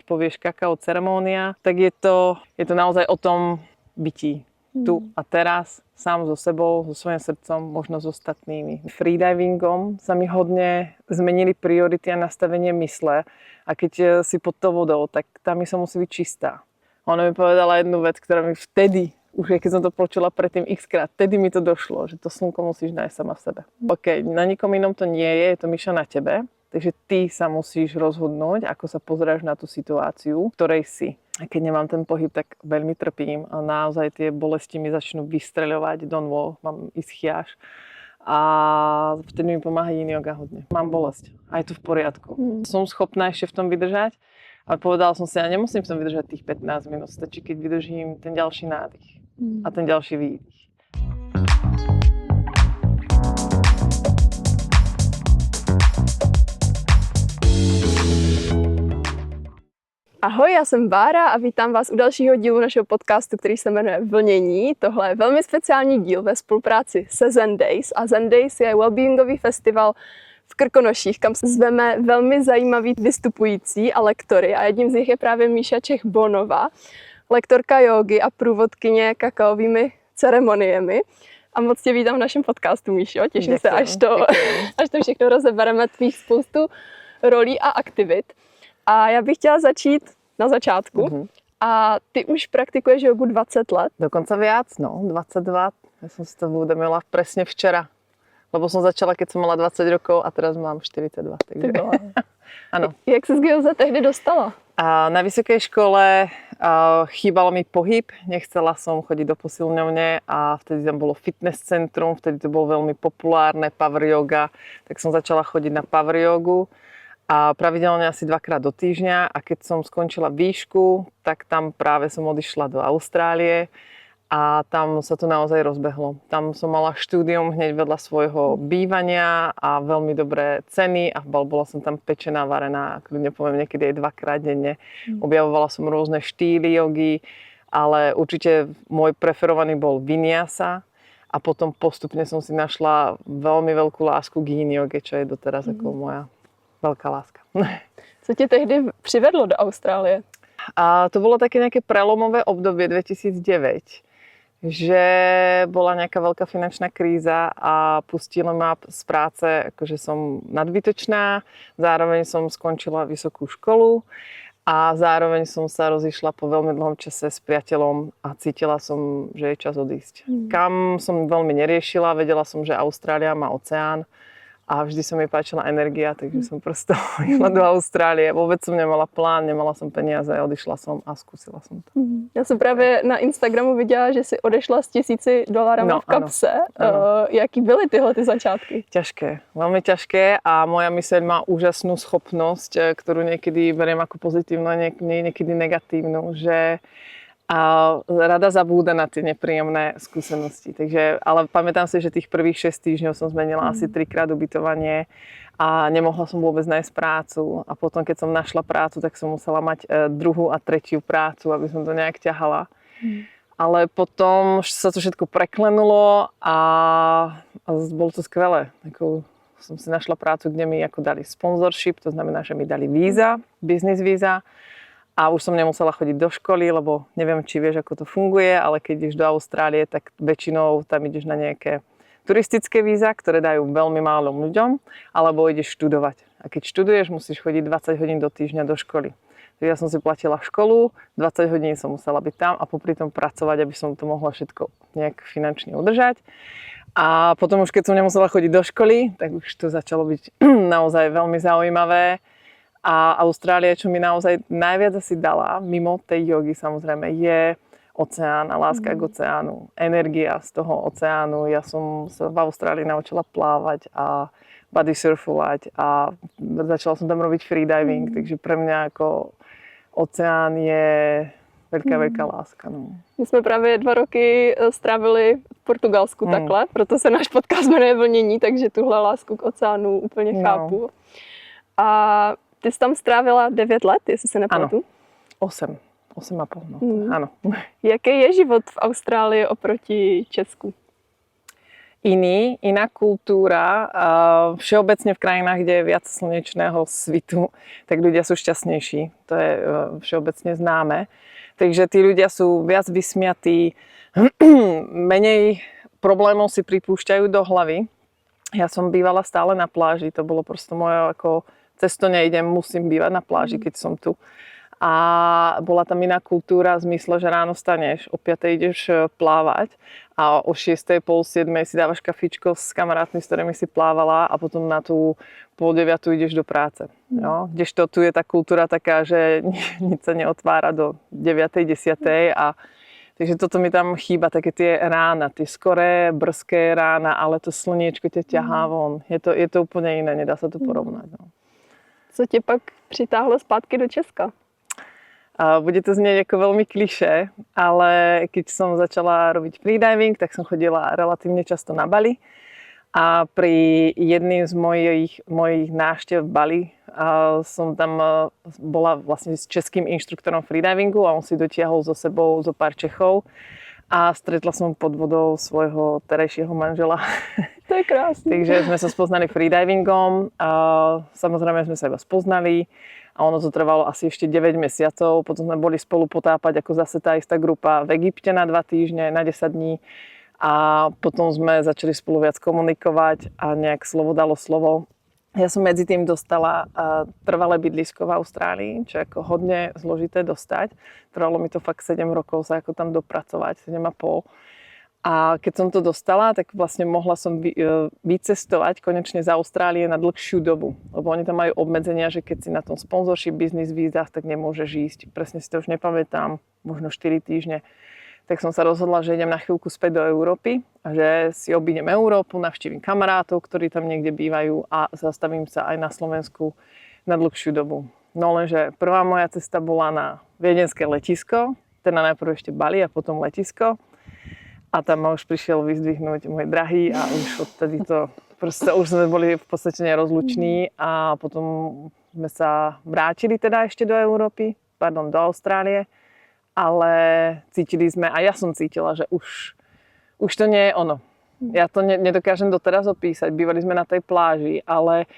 povieš kakao ceremónia, tak je to naozaj o tom bytí. Tu a teraz, sám so sebou, so svojím srdcom, možno s ostatnými. Freedivingom sa mi hodne zmenili priority a nastavenie mysle a keď si pod tou vodou, tak tá mysl musí byť čistá. Ona mi povedala jednu vec, ktorá mi vtedy, už keď som to počula predtým x-krát, vtedy mi to došlo, že to slnko musíš nájsť sama v sebe. OK, na nikom inom to nie je to myša na tebe, takže ty sa musíš rozhodnúť, ako sa pozeráš na tú situáciu, v ktorej si. A keď nemám ten pohyb, tak veľmi trpím a naozaj tie bolesti mi začnú vystreľovať do nôh, mám ischýáž a vtedy mi pomáha yin yoga hodne. Mám bolesť a je to v poriadku. Som schopná ešte v tom vydržať, ale povedala som si, ja nemusím v tom vydržať tých 15 minút, stačí, keď vydržím ten ďalší nádych a ten ďalší výdych. Ahoj, já jsem Bára a vítám vás u dalšího dílu našeho podcastu, který se jmenuje Vlnění. Tohle je velmi speciální díl ve spolupráci se Zen Days a Zen Days je wellbeingový festival v Krkonoších, kam zveme velmi zajímavý vystupující a lektory a jedním z nich je právě Míša Čech-Bonová, lektorka jógy a průvodkyně kakaovými ceremoniemi. A moc tě vítám v našem podcastu, Míšo. Těším se, až to všechno rozebereme, tvých spoustu rolí a aktivit. A já bych chtěla začít na začátku. A ty už praktikuješ jogu 20 let? Dokonca viac, 22. Ja som si to uvedomila presne včera. Lebo som začala, keď som mala 20 rokov a teraz mám 42. Takže áno. Jak sa z gyoza tehdy dostala? A na vysokej škole chýbal mi pohyb. Nechcela som chodiť do posilňovne a vtedy tam bolo fitness centrum, vtedy to bolo veľmi populárne, power yoga. Tak som začala chodiť na power jogu. A pravidelne asi 2-krát do týždňa a keď som skončila výšku, tak tam práve som odišla do Austrálie a tam sa to naozaj rozbehlo. Tam som mala štúdium hneď vedľa svojho bývania a veľmi dobré ceny a bola som tam pečená, varená, kľudne poviem niekedy aj 2-krát denne. Objavovala som rôzne štýly jogy, ale určite môj preferovaný bol vinyasa a potom postupne som si našla veľmi veľkú lásku k yin joge, čo je doteraz ako moja veľká láska. Co tě tehdy přivedlo do Austrálie? A to bolo také nejaké prelomové obdobie 2009, že bola nejaká veľká finančná kríza a pustili ma z práce, akože som nadbytočná, zároveň som skončila vysokú školu a zároveň som sa rozišla po veľmi dlhom čase s priateľom a cítila som, že je čas odísť. Kam som veľmi neriešila, vedela som, že Austrália má oceán, a vždy sa mi páčila energia, takže som prosto išla do Austrálie. Vôbec som nemala plán, nemala som peniaze, odišla som a skúsila som to. Já jsem právě na Instagramu viděla, že si odešla s $1000 v kapse. Ano. Jaký byly tyhle ty začátky? Ťažké, veľmi ťažké a moja myseľ má úžasnú schopnosť, ktorú niekedy beriem ako pozitívnu a niekedy negatívnu, že a rada zabúda na tie nepríjemné skúsenosti. Takže, ale pamätám si, že tých prvých 6 týždňov som zmenila asi 3-krát ubytovanie a nemohla som vôbec nájsť prácu. A potom, keď som našla prácu, tak som musela mať druhú a tretiu prácu, aby som to nejak ťahala. Ale potom sa to všetko preklenulo a bolo to skvelé. Ako som si našla prácu, kde mi ako dali sponsorship, to znamená, že mi dali víza, business víza. A už som nemusela chodiť do školy, lebo neviem, či vieš, ako to funguje, ale keď ideš do Austrálie, tak väčšinou tam ideš na nejaké turistické víza, ktoré dajú veľmi málo ľuďom, alebo ideš študovať. A keď študuješ, musíš chodiť 20 hodín do týždňa do školy. Takže ja som si platila školu, 20 hodín som musela byť tam a popri tom pracovať, aby som to mohla všetko nejak finančne udržať. A potom už keď som nemusela chodiť do školy, tak už to začalo byť naozaj veľmi zaujímavé. A Austrália, čo mi naozaj najviac asi dala, mimo tej jogy samozrejme, je oceán a láska k oceánu. Energia z toho oceánu. Ja som sa v Austrálii naučila plávať a body surfovať a začala som tam robiť freediving, takže pre mňa ako oceán je veľká láska. No. My jsme právě 2 roky strávili v Portugalsku takhle, proto se náš podcast jmenuje Vlnění, takže tuhle lásku k oceánu úplně chápu. A ty jsi tam strávila 9 let, jestli se nepletu? Ano, 8,5, no. Áno. Jaký je život v Austrálii oproti Česku? iná kultúra. Všeobecne v krajinách, kde je viac slnečného svitu, tak ľudia sú šťastnejší. To je všeobecne známe. Takže tí ľudia sú viac vysmiatí, menej problémov si pripúšťajú do hlavy. Ja som bývala stále na pláži, to bolo proste moje ako cez to nejdem, musím bývať na pláži, keď som tu. A bola tam iná kultúra v zmysle, že ráno staneš, o 5:00 ideš plávať a o 6:00, pol 7:00 si dávaš kafičko s kamarátmi, s ktorými si plávala a potom na tú 8:30 ideš do práce. Jo? Kdežto tu je tá kultúra taká, že nič sa neotvára do 9:00, 10:00 a takže toto mi tam chýba, také tie rána, tie skoré, brzké rána, ale to slniečko ťa ťahá von. Je to úplne iné, nedá sa to porovnať. No. Co tě pak přitáhlo zpátky do Česka? Bude to znieť ako veľmi klišé, ale keď som začala robiť freediving, tak som chodila relatívne často na Bali. A pri jedným z mojich návštev v Bali som tam bola vlastne s českým inštruktorom freedivingu a on si dotiahol so sebou zo pár Čechov a stretla som pod vodou svojho terajšieho manžela. To je krásne. Takže sme sa spoznali freedivingom a samozrejme sme sa iba spoznali. A ono to trvalo asi ešte 9 mesiacov. Potom sme boli spolu potápať ako zase tá istá grupa v Egypte na 2 týždne, na 10 dní. A potom sme začali spolu viac komunikovať a nejak slovo dalo slovo. Ja som medzi tým dostala trvalé bydlisko v Austrálii, čo je ako hodne zložité dostať. Trvalo mi to fakt 7 rokov sa ako tam dopracovať, 7,5. A keď som to dostala, tak vlastne mohla som vycestovať konečne z Austrálie na dlhšiu dobu. Lebo oni tam majú obmedzenia, že keď si na tom sponsorship business vízach, tak nemôžeš ísť. Presne si to už nepamätám, možno 4 týždne. Tak som sa rozhodla, že idem na chvíľku späť do Európy a že si obídem Európu, navštívim kamarátov, ktorí tam niekde bývajú a zastavím sa aj na Slovensku na dlhšiu dobu. No lenže prvá moja cesta bola na viedenské letisko, teda najprv ešte Bali a potom letisko. A tam ma už prišiel vyzdvihnúť môj drahý a už odtedy to proste už sme boli v podstate nerozluční a potom sme sa vrátili teda ešte do do Austrálie, ale cítili sme, a ja som cítila, že už to nie je ono. Ja to nedokážem doteraz opísať, bývali sme na tej pláži, ale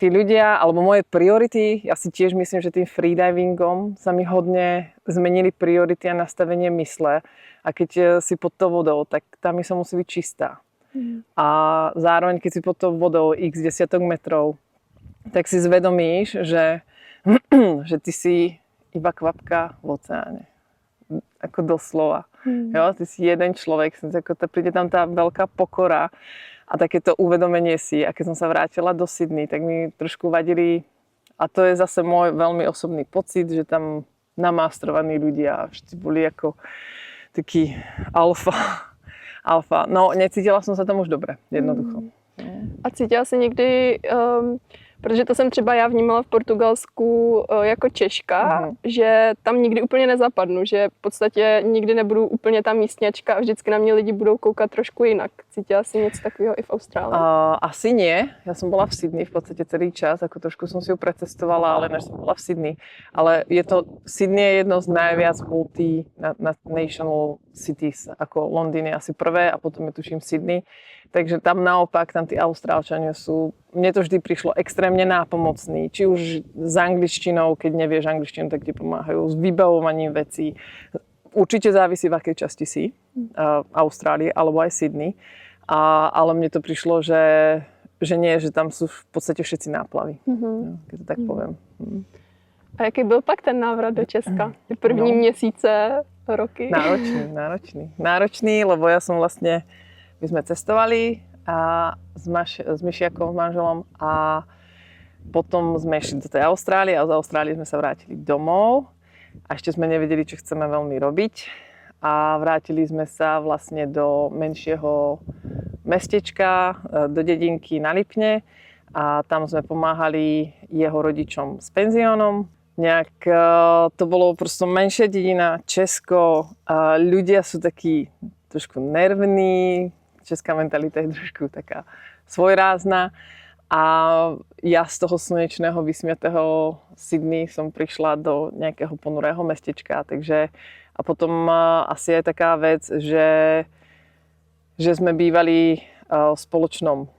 tí ľudia, alebo moje priority, ja si tiež myslím, že tým freedivingom sa mi hodne zmenili priority a nastavenie mysle. A keď si pod tou vodou, tak tá mysl musí byť čistá. A zároveň, keď si pod tou vodou x desiatok metrov, tak si zvedomíš, že ty si iba kvapka v oceáne. Ako doslova. Jo, ty si jeden človek, príde tam tá veľká pokora a takéto uvedomenie si. A keď som sa vrátila do Sydney, tak mi trošku vadili, a to je zase môj veľmi osobný pocit, že tam namástrovaní ľudia, všetci boli ako taký alfa. No, necítila som sa tam už dobre, jednoducho. A cítila si někdy, protože to jsem třeba já vnímala v Portugalsku jako Češka, že tam nikdy úplně nezapadnu, že v podstatě nikdy nebudu úplně ta místňačka a vždycky na mě lidi budou koukat trošku jinak. Cítila si něco takového i v Austrálii? Asi nie. Ja som bola v Sydney v podstate celý čas, ako trošku som si ju precestovala, ale než som bola v Sydney. Ale Sydney je jedno z najviac multinational cities, ako Londýn je asi prvé a potom je tuším Sydney. Takže tam naopak, tam tí Austrálčania sú, mne to vždy prišlo extrémne nápomocný. Či už s angličtinou, keď nevieš angličtinu, tak ti pomáhajú s vybavovaním vecí. Určite závisí, v akej časti si Austrálie alebo aj Sydney. Ale mne to prišlo, že nie, že tam sú v podstate všetci náplavy, keď to tak poviem. A jaký byl pak ten návrat do Česka? První měsíce, roky? Náročný, lebo ja som vlastne, my sme cestovali s Myšiakom, s manželom a potom sme išli do tej Austrálie a z Austrálie sme sa vrátili domov a ešte sme nevedeli, čo chceme veľmi robiť. A vrátili sme sa vlastne do menšieho mestečka, do dedinky na Lipne a tam sme pomáhali jeho rodičom s penziónom. Nejak to bolo prosto menšia dedina, Česko, ľudia sú takí trošku nervní, česká mentalita je trošku taká svojrázna a ja z toho slnečného, vysmiatého Sydney som prišla do nejakého ponurého mestečka, takže a potom asi aj taká vec, že sme bývali v spoločnom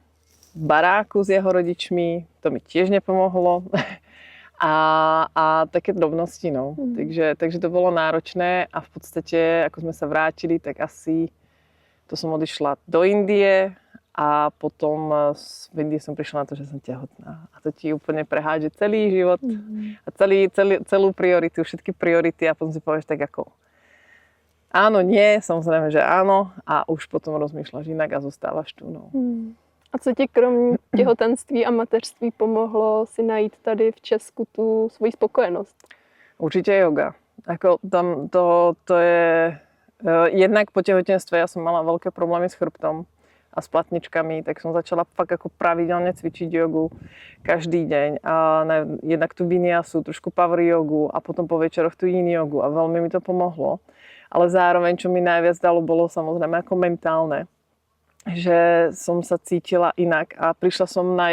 baráku s jeho rodičmi, to mi tiež nepomohlo. A také drobnosti, no. Takže to bolo náročné a v podstate, ako sme sa vrátili, tak asi to som odišla do Indie a potom v Indii som prišla na to, že som tehotná. A to ti úplne prehádže celý život a celú prioritu, všetky priority a potom si povieš tak ako áno, nie, samozrejme, že áno a už potom rozmýšľaš inak a zostávaš tu, no. A co ti kromě těhotenství a mateřství pomohlo si najít tady v Česku tu svoji spokojenost? Určite yoga. Ako tam to je... Jednak po tehotenstve ja som mala veľké problémy s chrbtom a s platničkami, tak som začala fakt ako pravidelne cvičiť jogu každý deň. A jednak tu vinyasa, trošku power jogu a potom po večeroch tu yin jogu a veľmi mi to pomohlo. Ale zároveň, čo mi najviac dalo, bolo samozrejme ako mentálne. Že som sa cítila inak a prišla som na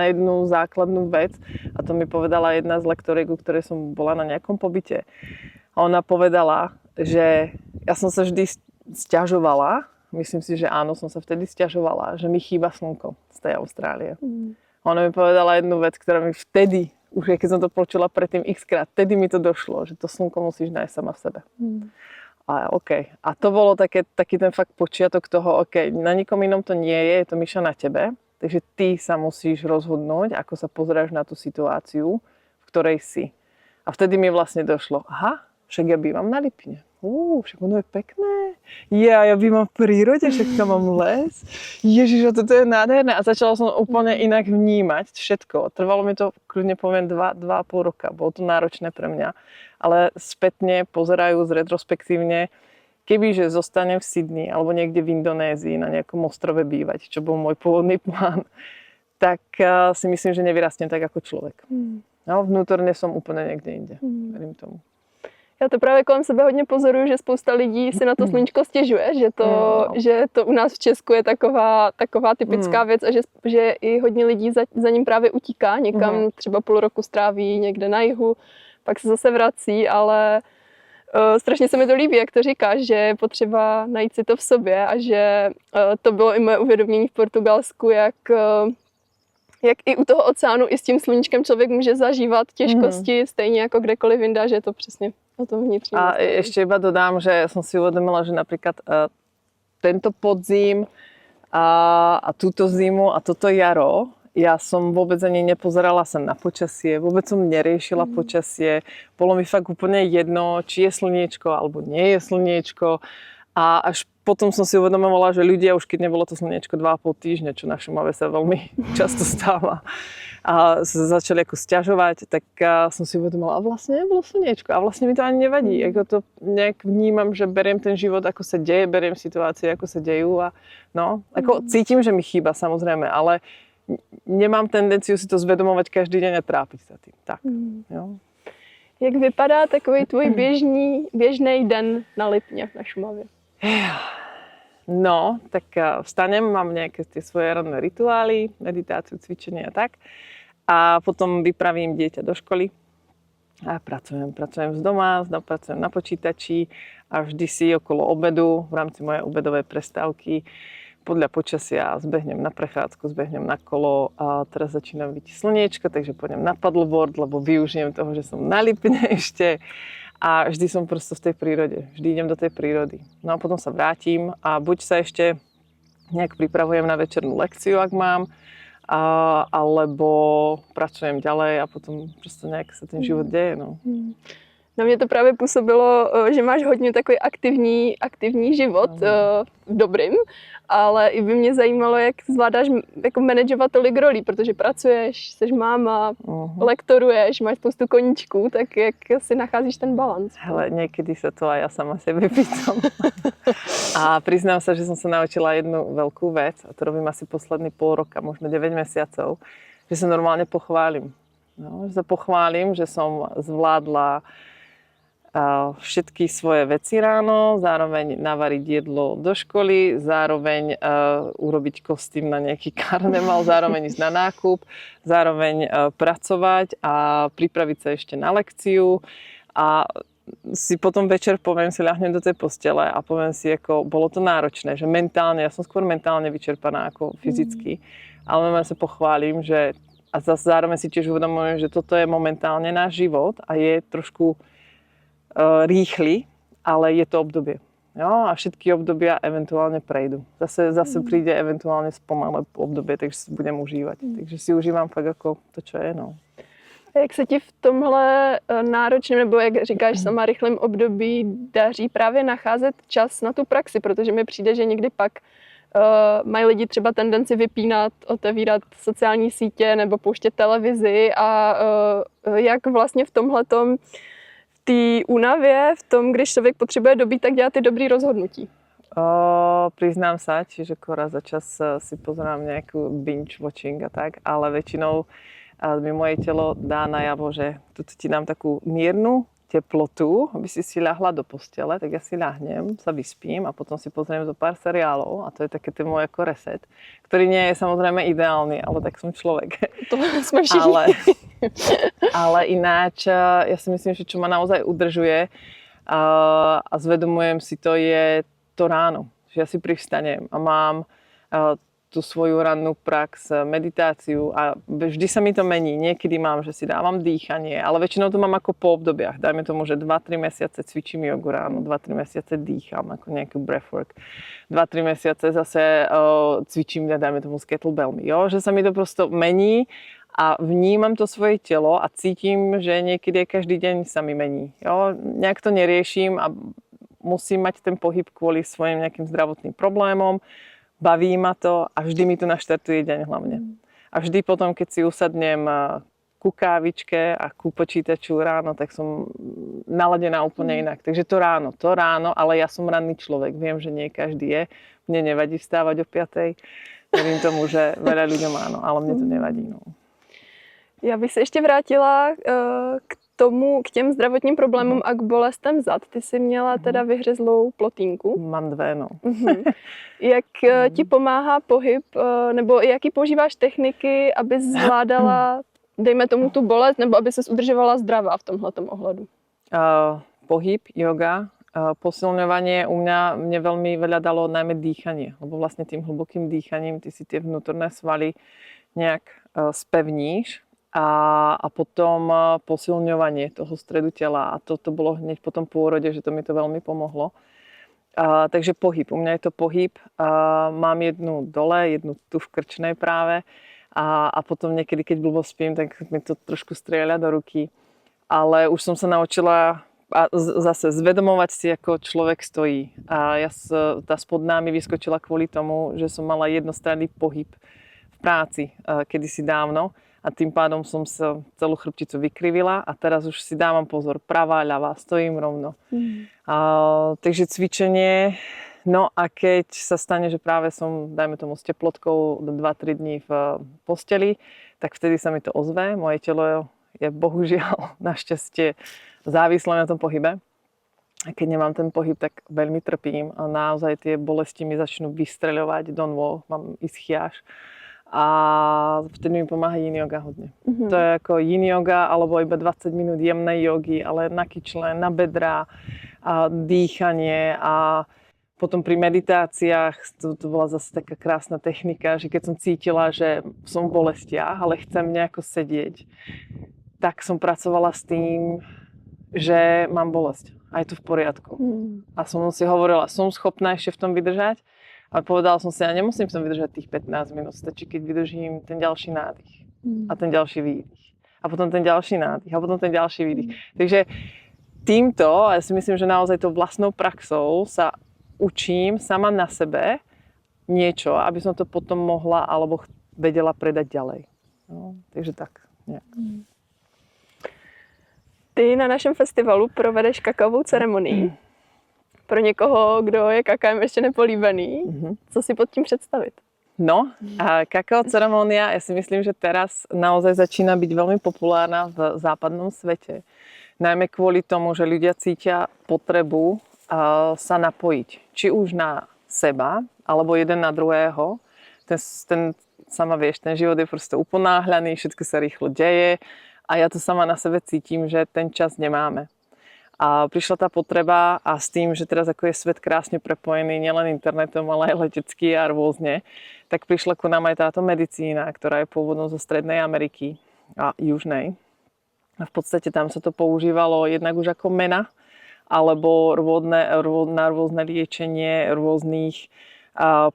jednu základnú vec a to mi povedala jedna z lektoriek, u ktorej som bola na nejakom pobyte. A ona povedala, že ja som sa vždy sťažovala, myslím si, že áno, som sa vtedy sťažovala, že mi chýba slnko z tej Austrálie. A ona mi povedala jednu vec, ktorá mi vtedy, už keď som to počula predtým x-krát, vtedy mi to došlo, že to slnko musíš nájsť sama v sebe. A OK. A to bolo taký ten fakt počiatok toho, OK, na nikom inom to nie je to Miša na tebe, takže ty sa musíš rozhodnúť, ako sa pozeráš na tú situáciu, v ktorej si. A vtedy mi vlastne došlo, aha, však ja bývam na Lipine. Však ono je pekné. Ja bývam v prírode, však tam mám les. Ježiš, a toto je nádherné. A začala som úplne inak vnímať všetko. Trvalo mi to, kľudne poviem, 2,5 roka. Bolo to náročné pre mňa. Ale spätne pozerajúc retrospektívne, kebyže zostanem v Sydney alebo niekde v Indonézii na nejakom ostrove bývať, čo bol môj pôvodný plán, tak si myslím, že nevyrastnem tak ako človek. No, vnútorne som úplne niekde inde. Verím tomu. Já to právě kolem sebe hodně pozoruju, že spousta lidí si na to sluníčko stěžuje, že to u nás v Česku je taková typická věc a že i hodně lidí za ním právě utíká, někam třeba půl roku stráví někde na jihu, pak se zase vrací, ale strašně se mi to líbí, jak to říkáš, že je potřeba najít si to v sobě a že to bylo i moje uvědomění v Portugalsku, jak i u toho oceánu, i s tím sluníčkem člověk může zažívat těžkosti, stejně jako kdekoliv jinde, že je to přesně o tom vnitřním. A ešte iba dodám, že som si uvedomila, že napríklad tento podzim a túto zimu a toto jaro, ja som vôbec ani nepozerala sa na počasie, vôbec som neriešila počasie. Bolo mi fakt úplne jedno, či je slniečko alebo nie je slniečko. A až potom som si uvedomovala, že ľudia už keď nebolo to slniečko 2,5 týždňa, čo na Šumave sa veľmi často stáva, a sa začali ako sťažovať, tak som si uvedomila, a vlastne nebolo slniečko a vlastne mi to ani nevadí. Ako to nejak vnímam, že beriem ten život, ako sa deje, beriem situácie, ako sa dejú a no, ako cítim, že mi chýba samozrejme, ale nemám tendenciu si to zvedomovať každý deň a trápiť sa tým. Tak, jo. Jak vypadá takový tvůj běžný den na Lipně na Šumavě? No, tak vstanem, mám nejaké tie svoje ranné rituály, meditáciu, cvičenie a tak. A potom vypravím dieťa do školy a pracujem z doma, pracujem na počítači a vždy si okolo obedu, v rámci mojej obedovej prestávky, podľa počasia zbehnem na prechádzku, zbehnem na kolo a teraz začína byť slniečko, takže pôjdem na paddleboard, lebo využijem toho, že som na Lipne ešte. A vždy som prosto v tej prírode. Vždy idem do tej prírody. No a potom sa vrátim a buď sa ešte nejak pripravujem na večernú lekciu, ak mám, alebo pracujem ďalej a potom prosto nejak sa ten život deje. No. Na mě to právě působilo, že máš hodně takový aktivní život v dobrým, ale i by mě zajímalo, jak zvládáš jako manažovat tolik rolí, protože pracuješ, jsi máma, lektoruješ, máš spoustu koníčků, tak jak si nacházíš ten balans? Hele, niekedy sa to aj ja sama sebe pýtam. A priznám sa, že som sa naučila jednu veľkú vec, a to robím asi posledný pol roka, možno 9 mesiacov, že sa normálne pochválim. No, že sa pochválim, že som zvládla všetky svoje veci ráno, zároveň navariť jedlo do školy, zároveň urobiť kostým na nejaký karneval, zároveň ísť na nákup, zároveň pracovať a pripraviť sa ešte na lekciu. A si potom večer poviem, si ľahnem do tej postele a poviem si, ako bolo to náročné, že mentálne, ja som skôr mentálne vyčerpaná ako fyzicky, ale sa pochválim, že a zase zároveň si tiež uvedomujem, že toto je momentálne náš život a je trošku rýchly, ale je to obdobie. Jo? A všetky obdobia eventuálne prejdú. Zase príde eventuálne spomalé obdobie, takže si budem užívať. Takže si užívám fakt ako to, čo je. No. A jak se ti v tomhle náročném, nebo jak říkáš sama, rychlém období daří právě nacházet čas na tu praxi? Protože mi přijde, že někdy pak mají lidi třeba tendenci vypínat, otevírat sociální sítě nebo pouštět televizi a jak vlastně v tomhletom, v té únavě, v tom, když člověk potřebuje dobít, tak dělá ty dobrý rozhodnutí. Priznám sa, čiže raz za čas si pozerám nejakú binge watching a tak, ale väčšinou mi moje telo dá najavo, že tu ti dám takú miernu teplotu, aby si ľahla do postele, tak ja si ľahnem, sa vyspím a potom si pozriem zo pár seriálov a to je také ten môj ako reset, ktorý nie je samozrejme ideálny, ale tak som človek. To sme všichni. Ale ináč, ja si myslím, že čo ma naozaj udržuje a zvedomujem si to je to ráno. Že ja si privstanem a mám tú svoju rannú prax, meditáciu a vždy sa mi to mení. Niekedy mám, že si dávam dýchanie, ale väčšinou to mám ako po obdobiach. Dajme tomu, že 2-3 mesiace cvičím jogu ráno, 2-3 mesiace dýcham, ako nejaký breathwork. 2-3 mesiace zase cvičím, dajme tomu s kettlebellmi. Jo? Že sa mi to prosto mení a vnímam to svoje telo a cítim, že niekedy každý deň sa mi mení. Jo? Nejak to neriešim a musím mať ten pohyb kvôli svojim nejakým zdravotným problémom. Baví ma to a vždy mi to naštartuje deň hlavne. A vždy potom, keď si usadnem ku kávičke a ku počítaču ráno, tak som naladená úplne inak. Takže to ráno, ale ja som ranný človek. Viem, že nie každý je. Mne nevadí vstávať o 5:00. Verím tomu, že veľa ľuďom áno, ale mne to nevadí. No. Já bych se ještě vrátila k těm zdravotním problémům a k bolestem zad. Ty jsi měla teda vyhřezlou plotínku. Mám 2, no. Jak ti pomáhá pohyb, nebo jaký používáš techniky, aby zvládala, dejme tomu, tu bolest, nebo aby ses udržovala zdravá v tomhletom ohledu? Pohyb, yoga, posilňovanie mne veľmi veľa dalo najmä dýchanie, lebo vlastne tým hlbokým dýchaním ty si tie vnútorné svaly nejak spevníš. A potom posilňovanie toho stredu tela. A to bolo hneď po tom pôrode, že to mi to veľmi pomohlo. Takže pohyb. U mňa je to pohyb. Mám jednu dole, jednu tu v krčnej práve. A potom niekedy, keď blbo spím, tak mi to trošku strieľa do ruky. Ale už som sa naučila zase zvedomovať si, ako človek stojí. A tá spodná mi vyskočila kvôli tomu, že som mala jednostranný pohyb v práci kedysi dávno. A tým pádom som sa celú chrbticu vykrivila a teraz už si dávam pozor, pravá, ľavá, stojím rovno. Takže cvičenie, no a keď sa stane, že práve som, dajme tomu, s teplotkou 2-3 dní v posteli, tak vtedy sa mi to ozve. Moje telo je bohužiaľ našťastie závislé na tom pohybe. A keď nemám ten pohyb, tak veľmi trpím a naozaj tie bolesti mi začnú vystreľovať do nôh, mám ischiáš. A vtedy mi pomáha yin yoga hodne. To je ako yin yoga alebo iba 20 minút jemnej jogy, ale na kyčle, na bedra, a dýchanie a potom pri meditáciách, to bola zase taká krásna technika, že keď som cítila, že som v bolestiach, ale chcem nejako sedieť, tak som pracovala s tým, že mám bolesť a je to v poriadku. A som si hovorila, som schopná ešte v tom vydržať. Ale povedala som si, ja nemusím v tom vydržať tých 15 minút, stačí, keď vydržím ten ďalší nádych a ten ďalší výdych. A potom ten ďalší nádych a potom ten ďalší výdych. Takže týmto, ja si myslím, že naozaj tou vlastnou praxou sa učím sama na sebe niečo, aby som to potom mohla alebo vedela predať ďalej. No, takže tak. Nejak. Ty na našem festivalu provedeš kakaovou ceremonii. Pro někoho, kdo je kakaem ještě nepolíbený, co si pod tím představit? No, a kakao ceremonia, ja si myslím, že teraz naozaj začína byť veľmi populárna v západnom svete. Najmä kvôli tomu, že ľudia cítia potrebu sa napojiť. Či už na seba, alebo jeden na druhého. Sama vieš, ten život je proste uponáhľaný, všetko sa rýchlo deje a ja to sama na sebe cítim, že ten čas nemáme. A prišla tá potreba a s tým, že teraz ako je svet krásne prepojený nielen internetom, ale aj letecky a rôzne, tak prišla ku nám aj táto medicína, ktorá je pôvodnou zo Strednej Ameriky a Južnej. A v podstate tam sa to používalo jednak už ako mena, alebo na rôzne liečenie rôznych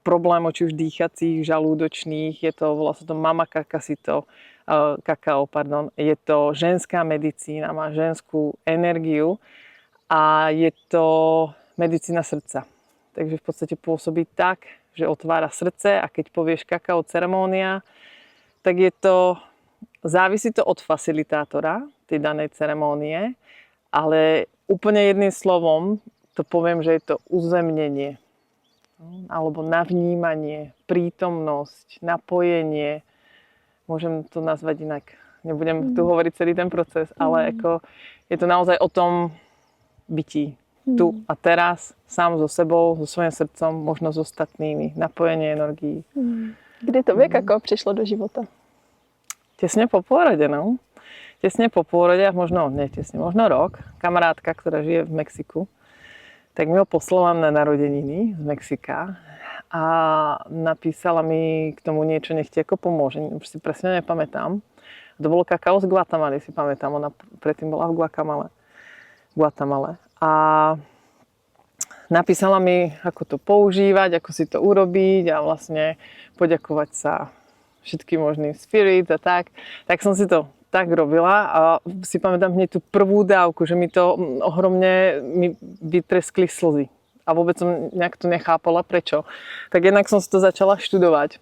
problémov, či už dýchacích, žalúdočných. Je to, volá sa to mama kakao, je to ženská medicína, má ženskú energiu a je to medicína srdca. Takže v podstate pôsobí tak, že otvára srdce a keď povieš kakao ceremónia, tak závisí to od facilitátora tej danej ceremónie, ale úplne jedným slovom to poviem, že je to uzemnenie alebo navnímanie, prítomnosť, napojenie. Môžem to nazvať inak. Nebudem tu hovoriť celý ten proces, ale ako je to naozaj o tom bytí. Tu a teraz, sám so sebou, so svojím srdcom, možno s ostatnými. Napojenie energií. Kdy tobě kakao přišlo do života? Tesne po pôrode, no. Tesne po pôrode, možno rok. Kamarátka, ktorá žije v Mexiku, tak mi ho poslala na narodeniny z Mexika a napísala mi k tomu niečo, nech ti ako pomôže. Už si presne nepamätám. To bolo kakao z Guatemaly, si pamätám. Ona predtým bola v Guatemale. A napísala mi, ako to používať, ako si to urobiť a vlastne poďakovať sa všetkým možným spirits a tak. Tak som si to tak robila a si pamätám hneď tú prvú dávku, že mi vytreskli slzy. A vôbec som nejak to nechápala, prečo. Tak jednak som si to začala študovať.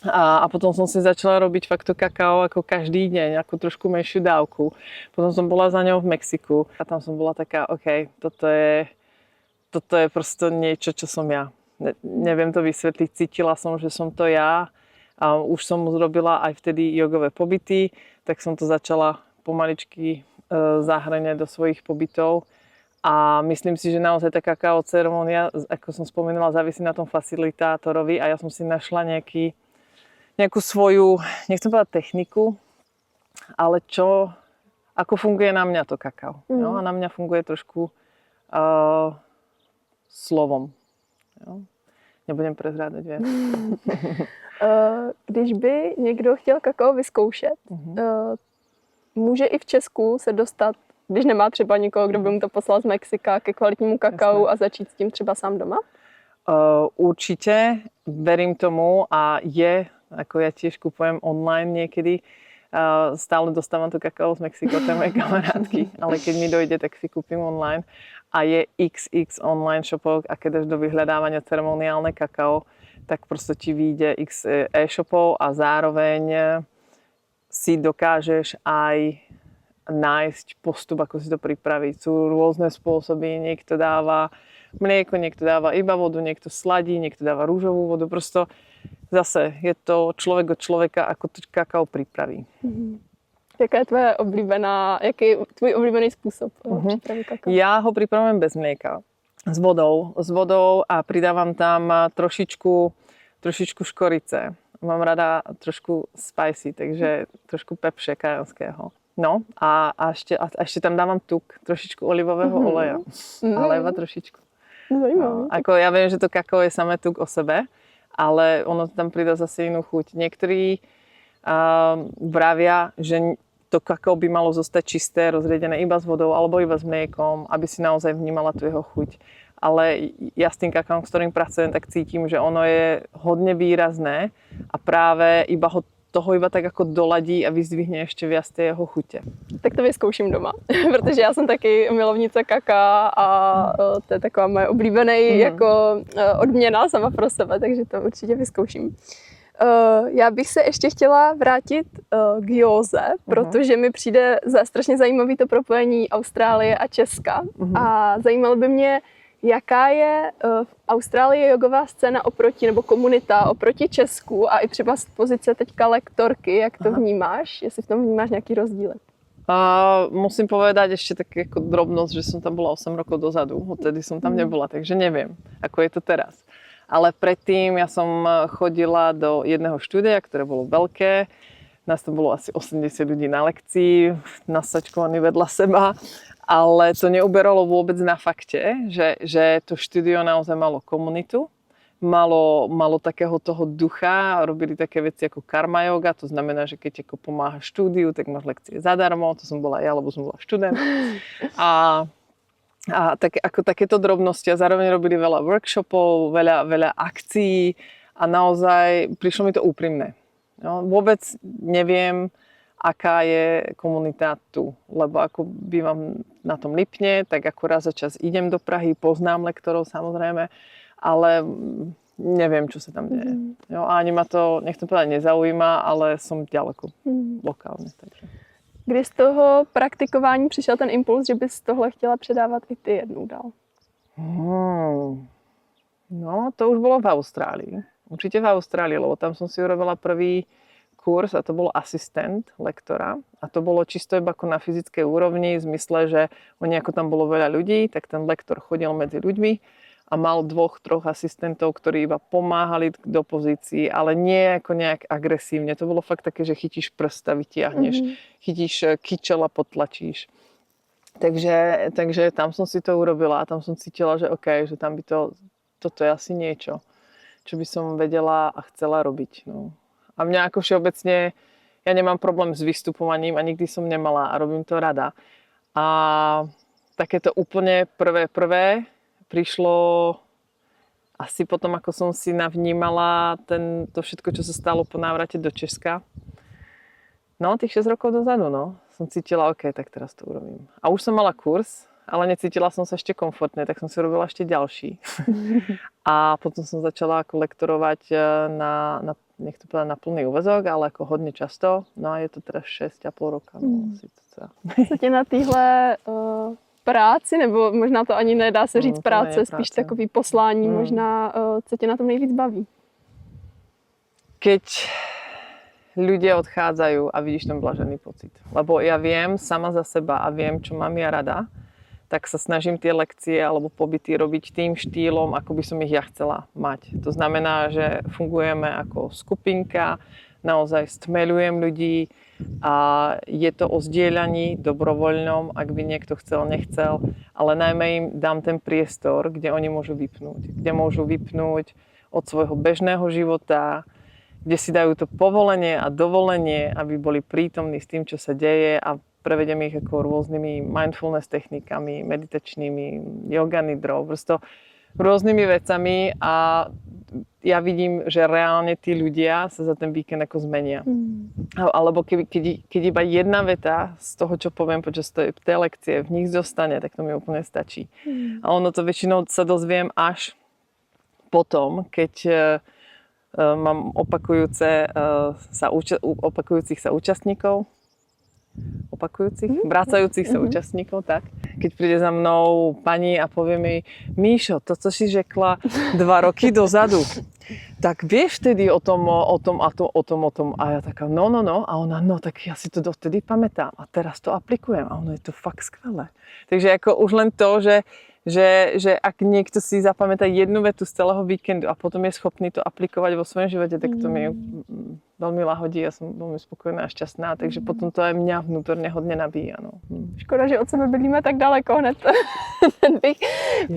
A potom som si začala robiť fakt to kakao ako každý deň, ako trošku menšiu dávku. Potom som bola za ňou v Mexiku a tam som bola taká, OK, toto je prosto niečo, čo som ja. Neviem to vysvetliť, cítila som, že som to ja. A už som zrobila aj vtedy jogové pobyty, tak som to začala pomaličky zahrňať do svojich pobytov. A myslím si, že naozaj tá kakao ceremónia, ako som spomínala, závisí na tom facilitátorovi a ja som si našla nejakú svoju, nechcem povedať techniku, ale ako funguje na mňa to kakao. No, a na mňa funguje trošku slovom. Jo? Nebudem prezrádať viac. Když by někdo chtěl kakao vyzkoušet, může i v Česku se dostat, když nemá třeba nikoho, kdo by mu to poslal z Mexika, ke kvalitnímu kakao a začít s tím třeba sám doma? Určite, verím tomu a ako ja tiež kupujem online niekedy, stále dostávam to kakao z Mexika od mojej kamarátky, ale keď mi dojde, tak si kúpim online. A je XX online shopov a keď dáš do vyhľadávania ceremoniálne kakao, tak proste ti vyjde x e-shopov a zároveň si dokážeš aj nájsť postup, ako si to pripraviť. Sú rôzne spôsoby, niekto dáva mlieko, niekto dáva iba vodu, niekto sladí, niekto dáva rúžovú vodu. Prosto zase je to človek od človeka, ako to kakao pripraví. Jaká je jaký je tvůj oblíbený způsob přípravy kakao? Ja ho pripravujem bez mlieka. S vodou a pridávam tam trošičku škorice. Mám rada trošku spicy, takže trošku pepše kajanského. No a ešte tam dávam tuk, trošičku olivového oleja. Ale iba trošičku. Zajímavé. Ako ja viem, že to kakao je samé tuk o sebe, ale ono tam pridá zase inú chuť. Niektorí vravia, že to kakao by malo zostať čisté, rozriedené iba s vodou alebo iba s mliekom, aby si naozaj vnímala tú jeho chuť. Ale ja s tým kakaom, s ktorým pracujem, tak cítim, že ono je hodne výrazné a práve toho iba tak ako doladí a vyzdvihne ešte viac tie jeho chute. Tak to vyzkouším doma, protože já jsem taky milovnice kaká a to je taková moje oblíbený jako odměna sama pro sebe, takže to určitě vyzkouším. Já bych se ještě chtěla vrátit k józe, protože mi přijde strašně zajímavý to propojení Austrálie a Česka. A zajímalo by mě, jaká je v Austrálii jogová scéna nebo komunita oproti Česku a i třeba z pozice teďka lektorky, jak to vnímáš? Jestli v tom vnímáš nějaký rozdíly? Musím povedať ešte tak ako drobnosť, že som tam bola 8 rokov dozadu, odtedy som tam nebola, takže neviem, ako je to teraz. Ale predtým ja som chodila do jedného štúdia, ktoré bolo veľké, Nás to bolo asi 80 ľudí na lekcii, nasačkovaní vedľa seba, ale to neuberalo vôbec na fakte, že to štúdio naozaj malo komunitu, malo takého toho ducha, robili také veci ako karma yoga, to znamená, že keď ako pomáhaš štúdiu, tak máš lekcie zadarmo, to som bola ja, lebo som bola študent. A takéto drobnosti a zároveň robili veľa workshopov, veľa akcií a naozaj prišlo mi to úprimné. No, vôbec neviem, aká je komunita tu, lebo ako bývam na tom Lipne, tak ako raz za čas idem do Prahy, poznám lektorov samozrejme, ale neviem, čo sa tam deje. Jo, a ani ma to, nechcem povedať, nezaujíma, ale som ďaleko lokálne. Takže. Kdy z toho praktikování přišel ten impuls, že bys tohle chtěla předávat i ty jednou dál? No, to už bolo v Austrálii. Určite v Austrálii, lebo tam som si urobila prvý kurz a to bol asistent lektora. A to bolo čisto iba ako na fyzickej úrovni, v zmysle, že oni ako tam bolo veľa ľudí, tak ten lektor chodil medzi ľuďmi a mal 2-3 asistentov, ktorí iba pomáhali do pozícií, ale nie ako nejak agresívne. To bolo fakt také, že chytíš prst a vytiahneš, chytíš kyčel a potlačíš. Takže tam som si to urobila a tam som cítila, že OK, že tam by toto je asi niečo, čo by som vedela a chcela robiť. No. A mňa ako všeobecne, ja nemám problém s vystupovaním a nikdy som nemala a robím to rada. A takéto úplne prvé prišlo asi potom, ako som si navnímala to všetko, čo sa stalo po návrate do Česka. No, tých 6 rokov dozadu, no. Som cítila, OK, tak teraz to urobím. A už som mala kurz, ale necítila som sa ešte komfortne, tak som si robila ešte ďalší. A potom som začala ako lektorovať nech to povedať na plný úväzok, ale ako hodne často. No a je to teraz 6,5 roka. No, asi to celá. Co tě na téhle práci, nebo možná to ani nedá se říct práce, spíš takový poslání, možná, co tě na tom nejvíc baví? Keď ľudia odchádzajú a vidíš ten blažený pocit. Lebo ja viem sama za seba a viem, čo mám ja rada, tak sa snažím tie lekcie alebo pobyty robiť tým štýlom, ako by som ich ja chcela mať. To znamená, že fungujeme ako skupinka, naozaj stmeľujem ľudí a je to o zdieľaní dobrovoľnom, ak by niekto chcel, nechcel, ale najmä im dám ten priestor, kde oni môžu vypnúť od svojho bežného života, kde si dajú to povolenie a dovolenie, aby boli prítomní s tým, čo sa deje a prevedem ich ako rôznymi mindfulness technikami, meditačnými, yoga nidrou, prosto rôznymi vecami a ja vidím, že reálne tí ľudia sa za ten víkend ako zmenia. Alebo keď iba jedna veta z toho, čo poviem počas tej lekcie, v nich zostane, tak to mi úplne stačí. A ono to väčšinou sa dozviem až potom, keď mám vracajúcich sa účastníkov, tak. Keď príde za mnou pani a povie mi, Míšo, to, co si řekla 2 roky dozadu, tak vieš vtedy o tom. A ja taká, no. A ona, no, tak ja si to dovtedy pamätám a teraz to aplikujem. A ono je to fakt skvelé. Takže ako už len to, že ak niekto si zapamätá jednu vetu z celého víkendu a potom je schopný to aplikovať vo svojom živote, tak to mi veľmi lahodí. Ja som veľmi spokojná a šťastná, takže potom to aj mňa vnútorne hodne nabíja. No. Škoda, že od sebe bydlíme tak daleko hned. Bych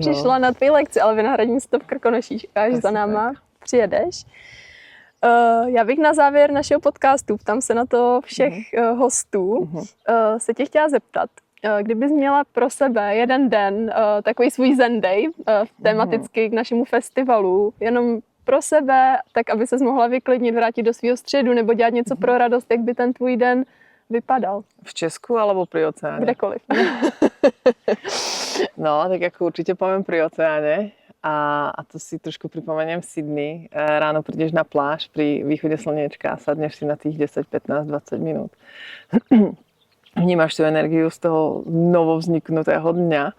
přišla na tvý lekci, ale vynahradím si to v Krkonoších, až za náma přijedeš. Já bych na závěr našeho podcastu, ptám se na to všech hostů, se tě chtěla zeptat, kdybys měla pro sebe jeden den, takový svůj Zen Day, tematicky k našemu festivalu, jenom pro sebe, tak aby ses mohla vyklidnit, vrátit do svého středu nebo dělat něco pro radost, jak by ten tvůj den vypadal? V Česku alebo pri oceáne? Kdekoliv. No, tak ako určite poviem pri oceáne. A to si trošku pripomeniem v Sydney. Ráno prídeš na pláž pri východe slniečka a sadneš si na tých 10, 15, 20 minút. Vnímaš tú energiu z toho novovzniknutého dňa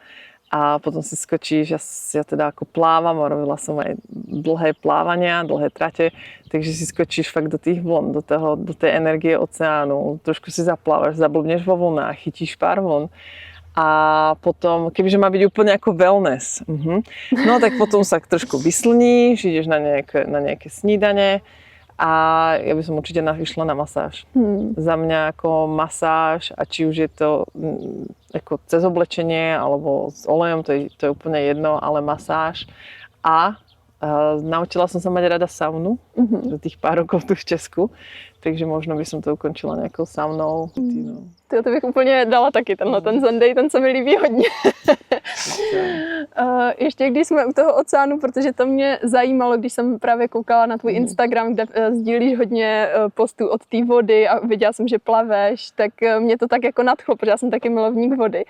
a potom si skočíš, ja teda ako plávam, robila som aj dlhé plávania, dlhé trate, takže si skočíš fakt do tých vln, do tej energie oceánu, trošku si zaplávaš, zablbneš vo vlnách, chytíš pár vln a potom, kebyže má byť úplne ako wellness, no tak potom sa trošku vyslníš, ideš na nejaké snídane A ja by som určite išla na masáž. Za mňa ako masáž, a či už je to ako cez oblečenie alebo s olejom, to je úplne jedno, ale masáž. A naučila som sa mať rada saunu, za tých pár rokov tu v Česku, takže možno by som to ukončila nejakou saunou. To bych úplně dala taky, ten Zen Day, ten se mi líbí hodně. Ještě když jsme u toho oceánu, protože to mě zajímalo, když jsem právě koukala na tvůj Instagram, kde sdílíš hodně postů od té vody a viděla jsem, že plaveš, tak mě to tak jako nadchlo, protože já jsem taky milovník vody.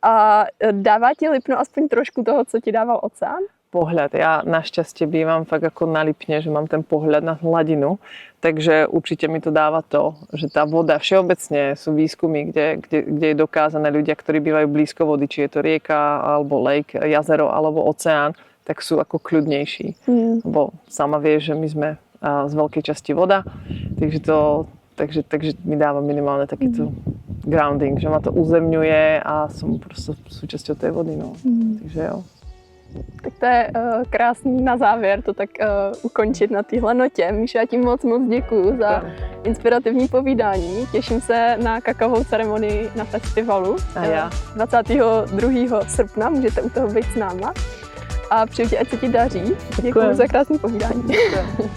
A dává ti Lipno aspoň trošku toho, co ti dával oceán? Pohľad. Ja našťastie bývam fakt ako na Lipne, že mám ten pohľad na hladinu, takže určite mi to dáva to, že tá voda, všeobecne sú výskumy, kde je dokázané ľudia, ktorí bývajú blízko vody, či je to rieka, alebo lake, jazero, alebo oceán, tak sú ako kľudnejší. Lebo sama vieš, že my sme z veľkej časti voda, takže mi dáva minimálne takýto grounding, že ma to uzemňuje a som prosto súčasťou tej vody. No. Takže jo. Tak to je krásný na závěr to tak ukončit na téhle notě. Míšo, já ti moc děkuju za inspirativní povídání. Těším se na kakaovou ceremonii na festivalu. A já. 22. srpna můžete u toho být s náma. A přeju ti, ať se ti daří. Děkuju za krásné povídání. Děkujem.